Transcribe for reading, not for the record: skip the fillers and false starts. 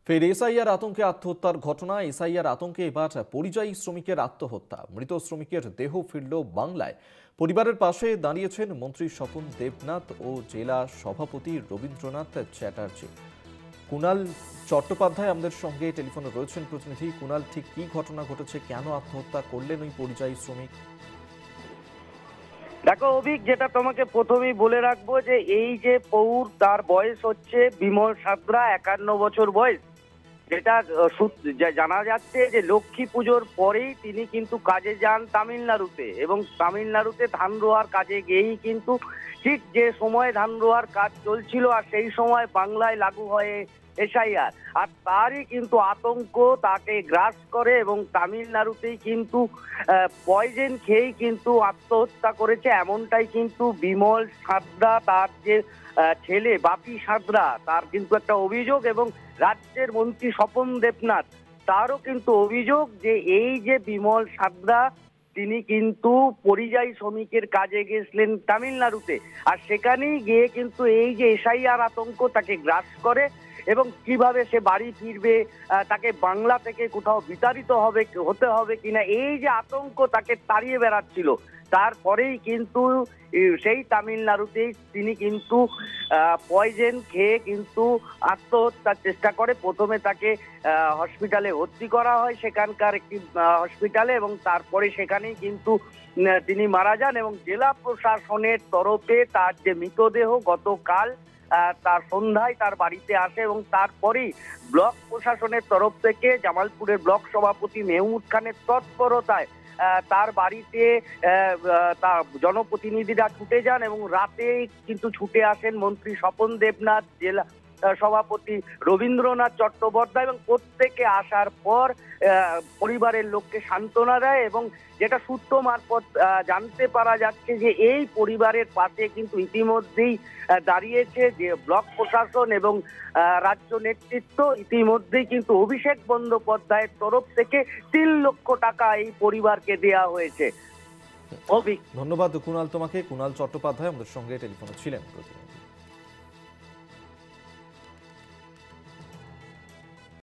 ফের এসআইআর আতঙ্কে আত্মহত্যার ঘটনা। এসআইআর আতঙ্কে এবার পরিযায়ী শ্রমিকের আত্মহত্যা। মৃত শ্রমিকের দেহ ফিরল বাংলায়। পরিবারের পাশে দাঁড়িয়েছেন মন্ত্রী স্বপন দেবনাথ ও জেলা সভাপতি রবীন্দ্রনাথ চ্যাটার্জি। কুণাল চট্টোপাধ্যায় আমাদের সঙ্গে টেলিফোনে রয়েছেন প্রতিনিধি। কুণাল, ঠিক কি ঘটনা ঘটেছে, কেন আত্মহত্যা করলেন ওই পরিযায়ী শ্রমিক? দেখো অভিক, যেটা তোমাকে প্রথমেই বলে রাখবো যে এই যে পৌর, তার বয়স হচ্ছে বিমল সাঁতরা, 51 বছর বয়স। যেটা জানা যাচ্ছে যে লক্ষ্মী পুজোর পরেই তিনি কিন্তু কাজে যান তামিলনাড়ুতে, এবং তামিলনাড়ুতে ধান রোয়ার কাজে গিয়েই কিন্তু ঠিক যে সময় ধান রোয়ার কাজ চলছিল আর সেই সময় বাংলায় লাগু হয় এসআইআর, আর তারই কিন্তু আতঙ্ক তাকে গ্রাস করে এবং তামিলনাড়ুতেই কিন্তু পয়জেন খেয়েই কিন্তু আত্মহত্যা করেছে। এমনটাই কিন্তু বিমল সাঁতরা, তার যে ছেলে বাপি সাঁতরা, তার কিন্তু একটা অভিযোগ, এবং রাজ্যের মন্ত্রী স্বপন দেবনাথ তারও কিন্তু অভিযোগ যে এই যে বিমল সাঁতরা, তিনি কিন্তু পরিযায়ী শ্রমিকের কাজে গেছিলেন তামিলনাড়ুতে, আর সেখানেই গিয়ে কিন্তু এই যে এসআইআর আতঙ্ক তাকে গ্রাস করে, এবং কিভাবে সে বাড়ি ফিরবে, তাকে বাংলা থেকে কোথাও বিতাড়িত হতে হবে কিনা, এই যে আতঙ্ক তাকে তাড়িয়ে বেড়াচ্ছিল। তারপরেই কিন্তু সেই তামিলনাড়ুতেই তিনি কিন্তু পয়জেন খেয়ে কিন্তু আত্মহত্যার চেষ্টা করে। প্রথমে তাকে হসপিটালে ভর্তি করা হয়, সেখানকার একটি হসপিটালে, এবং তারপরে সেখানেই কিন্তু তিনি মারা যান। এবং জেলা প্রশাসনের তরফে তার যে মৃতদেহ গতকাল তার সন্ধ্যায় তার বাড়িতে আসে, এবং তারপরেই ব্লক প্রশাসনের তরফ থেকে জামালপুরের ব্লক সভাপতি মেহমুদ খানের তৎপরতায় তার বাড়িতে তার জনপ্রতিনিধিরা ছুটে যান, এবং রাতেই কিন্তু ছুটে আসেন মন্ত্রী স্বপন দেবনাথ, জেলা সভাপতি রবীন্দ্রনাথ চট্টোপাধ্যায়, এবং প্রত্যেকে আসার পর পরিবারের লোককে সান্ত্বনা দেয়। এবং যেটা সূত্র মারফত জানতে পারা যাচ্ছে যে এই পরিবারের পাশে কিন্তু ইতিমধ্যেই দাঁড়িয়েছে যে ব্লক প্রশাসন এবং রাজ্য নেতৃত্ব। ইতিমধ্যেই কিন্তু অভিষেক বন্দ্যোপাধ্যায়ের তরফ থেকে 3 লক্ষ টাকা এই পরিবারকে দেওয়া হয়েছে। ধন্যবাদ কুণাল তোমাকে। কুণাল চট্টোপাধ্যায় আমাদের সঙ্গে টেলিফোনে ছিলেন প্রতিনিধি।